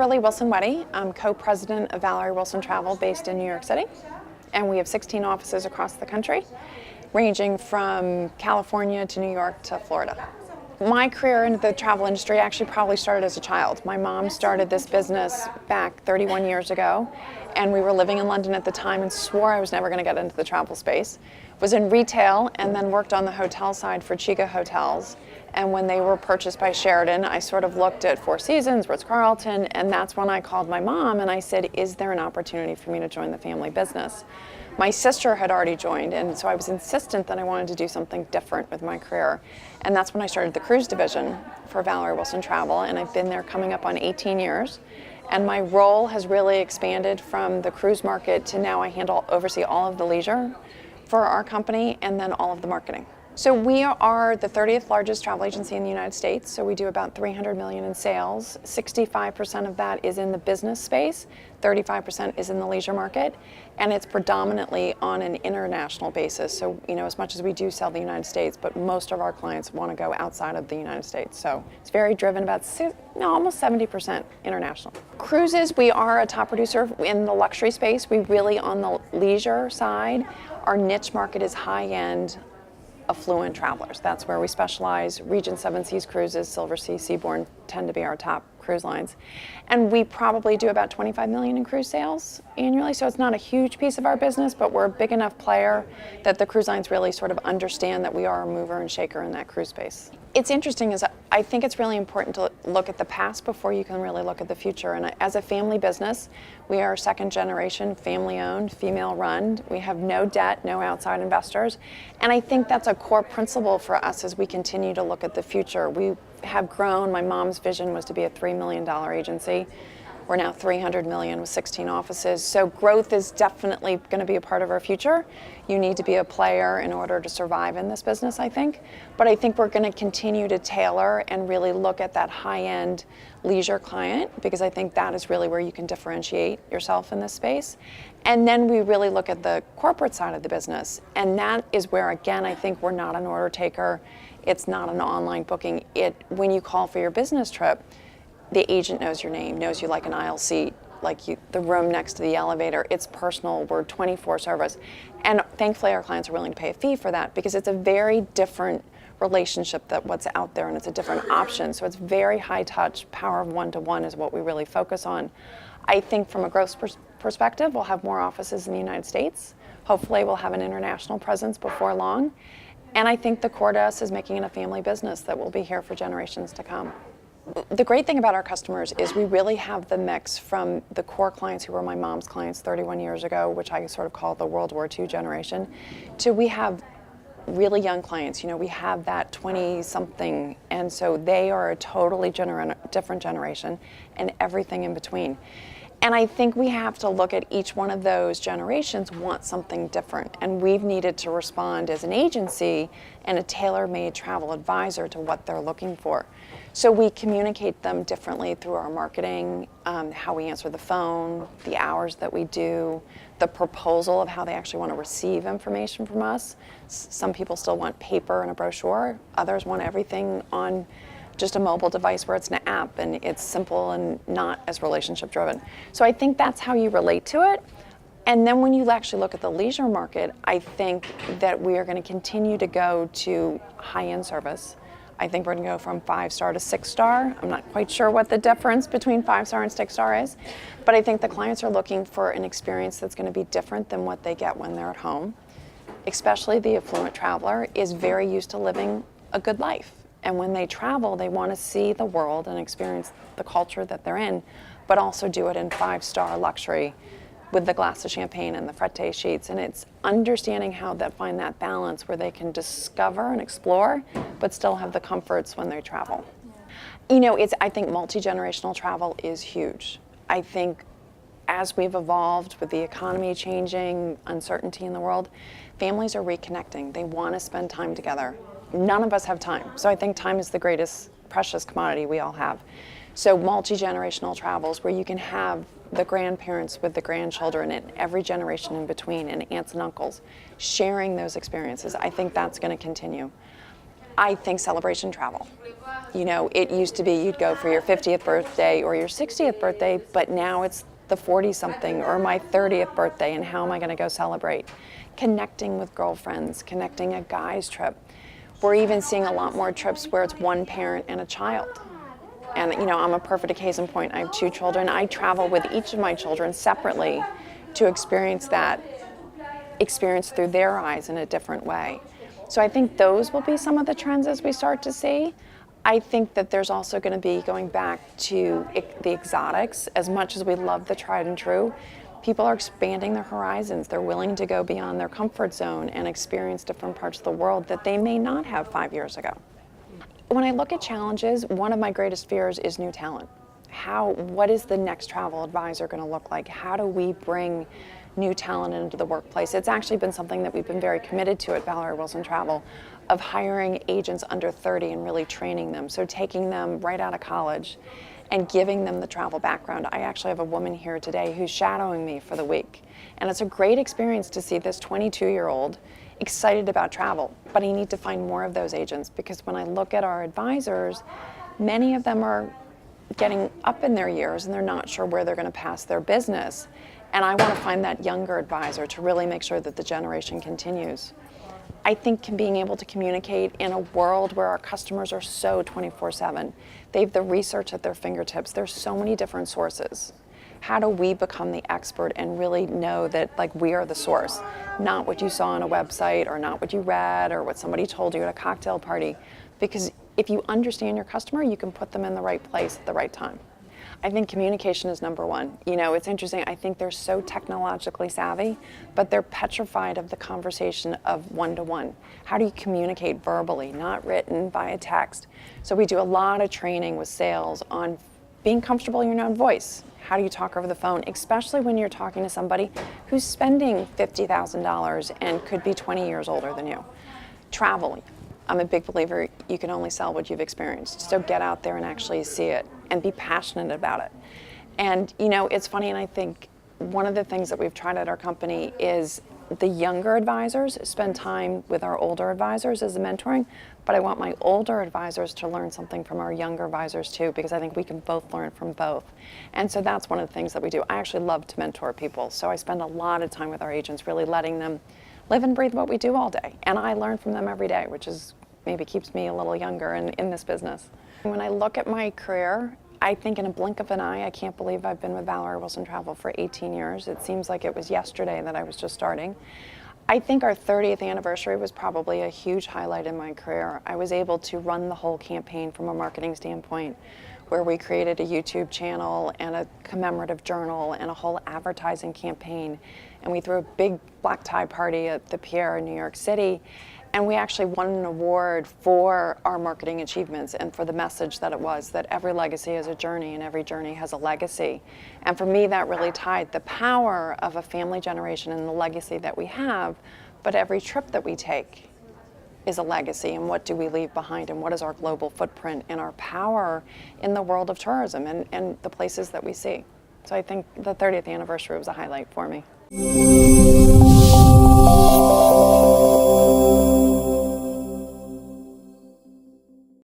Kimberly Wilson-Wetty. I'm co-president of Valerie Wilson Travel based in New York City. And we have 16 offices across the country, ranging from California to New York to Florida. My career in the travel industry actually probably started as a child. My mom started this business back 31 years ago, and we were living in London at the time and swore I was never going to get into the travel space. Was in retail and then worked on the hotel side for Chica Hotels. And when they were purchased by Sheraton, I sort of looked at Four Seasons, Ritz-Carlton, and that's when I called my mom and I said, is there an opportunity for me to join the family business? My sister had already joined, and so I was insistent that I wanted to do something different with my career. And that's when I started the cruise division for Valerie Wilson Travel, and I've been there coming up on 18 years. And my role has really expanded from the cruise market to now I oversee all of the leisure for our company and then all of the marketing. So we are the 30th largest travel agency in the United States, so we do about $300 million in sales. 65% of that is in the business space, 35% is in the leisure market, and it's predominantly on an international basis. So, as much as we do sell the United States, but most of our clients want to go outside of the United States. So it's very driven, about almost 70% international. Cruises, we are a top producer in the luxury space. We really, on the leisure side, our niche market is high-end, affluent travelers. That's where we specialize. Regent Seven Seas Cruises, Silver Sea, Seabourn tend to be our top cruise lines. And we probably do about 25 million in cruise sales annually, so it's not a huge piece of our business, but we're a big enough player that the cruise lines really sort of understand that we are a mover and shaker in that cruise space. It's interesting, is I think it's really important to look at the past before you can really look at the future. And as a family business, we are second generation, family owned, female run. We have no debt, no outside investors. And I think that's a core principle for us as we continue to look at the future. We have grown. My mom's vision was to be a $3 million agency. We're now 300 million with 16 offices. So growth is definitely going to be a part of our future. You need to be a player in order to survive in this business, I think. But I think we're going to continue to tailor and really look at that high-end leisure client, because I think that is really where you can differentiate yourself in this space. And then we really look at the corporate side of the business. And that is where, again, I think we're not an order taker. It's not an online booking. When you call for your business trip, the agent knows your name, knows you like an aisle seat, the room next to the elevator. It's personal. We're 24 service. And thankfully, our clients are willing to pay a fee for that, because it's a very different relationship than what's out there, and it's a different option. So it's very high touch. Power of one-to-one is what we really focus on. I think from a growth perspective, we'll have more offices in the United States. Hopefully, we'll have an international presence before long. And I think the core to us is making it a family business that will be here for generations to come. The great thing about our customers is we really have the mix from the core clients who were my mom's clients 31 years ago, which I sort of call the World War II generation, to we have really young clients. We have that 20-something, and so they are a totally different generation, and everything in between. And I think we have to look at each one of those generations want something different, and we've needed to respond as an agency and a tailor-made travel advisor to what they're looking for. So we communicate them differently through our marketing, how we answer the phone, the hours that we do, the proposal of how they actually want to receive information from us. Some people still want paper and a brochure. Others want everything on just a mobile device where it's an app and it's simple and not as relationship driven. So I think that's how you relate to it. And then when you actually look at the leisure market, I think that we are going to continue to go to high-end service. I think we're going to go from 5-star to 6-star. I'm not quite sure what the difference between 5-star and 6-star is, but I think the clients are looking for an experience that's going to be different than what they get when they're at home. Especially the affluent traveler is very used to living a good life. And when they travel, they want to see the world and experience the culture that they're in, but also do it in 5-star luxury with the glass of champagne and the frette sheets. And it's understanding how to find that balance where they can discover and explore, but still have the comforts when they travel. I think multi-generational travel is huge. I think as we've evolved with the economy changing, uncertainty in the world, families are reconnecting. They want to spend time together. None of us have time. So I think time is the greatest precious commodity we all have. So multi-generational travels where you can have the grandparents with the grandchildren and every generation in between, and aunts and uncles sharing those experiences. I think that's going to continue. I think celebration travel. You know, it used to be you'd go for your 50th birthday or your 60th birthday, but now it's the 40-something or my 30th birthday, and how am I going to go celebrate? Connecting with girlfriends, connecting a guy's trip. We're even seeing a lot more trips where it's one parent and a child. And you know, I'm a perfect case in point. I have 2 children. I travel with each of my children separately to experience that experience through their eyes in a different way. So I think those will be some of the trends as we start to see. I think that there's also going to be, going back to the exotics, as much as we love the tried and true, people are expanding their horizons. They're willing to go beyond their comfort zone and experience different parts of the world that they may not have 5 years ago. When I look at challenges, one of my greatest fears is new talent. What is the next travel advisor going to look like? How do we bring new talent into the workplace? It's actually been something that we've been very committed to at Valerie Wilson Travel, of hiring agents under 30 and really training them. So taking them right out of college and giving them the travel background. I actually have a woman here today who's shadowing me for the week. And it's a great experience to see this 22-year-old excited about travel. But I need to find more of those agents, because when I look at our advisors, many of them are getting up in their years and they're not sure where they're going to pass their business. And I want to find that younger advisor to really make sure that the generation continues. I think being able to communicate in a world where our customers are so 24/7, they have the research at their fingertips. There's so many different sources. How do we become the expert and really know that, like, we are the source, not what you saw on a website or not what you read or what somebody told you at a cocktail party? Because if you understand your customer, you can put them in the right place at the right time. I think communication is number one. You know, it's interesting. I think they're so technologically savvy, but they're petrified of the conversation of one-to-one. How do you communicate verbally, not written, via text? So we do a lot of training with sales on being comfortable in your own voice. How do you talk over the phone, especially when you're talking to somebody who's spending $50,000 and could be 20 years older than you? Travel. I'm a big believer you can only sell what you've experienced. So get out there and actually see it and be passionate about it. And you know, it's funny, and I think one of the things that we've tried at our company is the younger advisors spend time with our older advisors as a mentoring, but I want my older advisors to learn something from our younger advisors too, because I think we can both learn from both. And so that's one of the things that we do. I actually love to mentor people, so I spend a lot of time with our agents, really letting them live and breathe what we do all day. And I learn from them every day, which is maybe keeps me a little younger in this business. When I look at my career, I think in a blink of an eye, I can't believe I've been with Valerie Wilson Travel for 18 years. It seems like it was yesterday that I was just starting. I think our 30th anniversary was probably a huge highlight in my career. I was able to run the whole campaign from a marketing standpoint, where we created a YouTube channel and a commemorative journal and a whole advertising campaign. And we threw a big black tie party at the Pierre in New York City. And we actually won an award for our marketing achievements and for the message that it was, that every legacy is a journey and every journey has a legacy. And for me, that really tied the power of a family generation and the legacy that we have, but every trip that we take is a legacy, and what do we leave behind, and what is our global footprint and our power in the world of tourism and the places that we see. So I think the 30th anniversary was a highlight for me.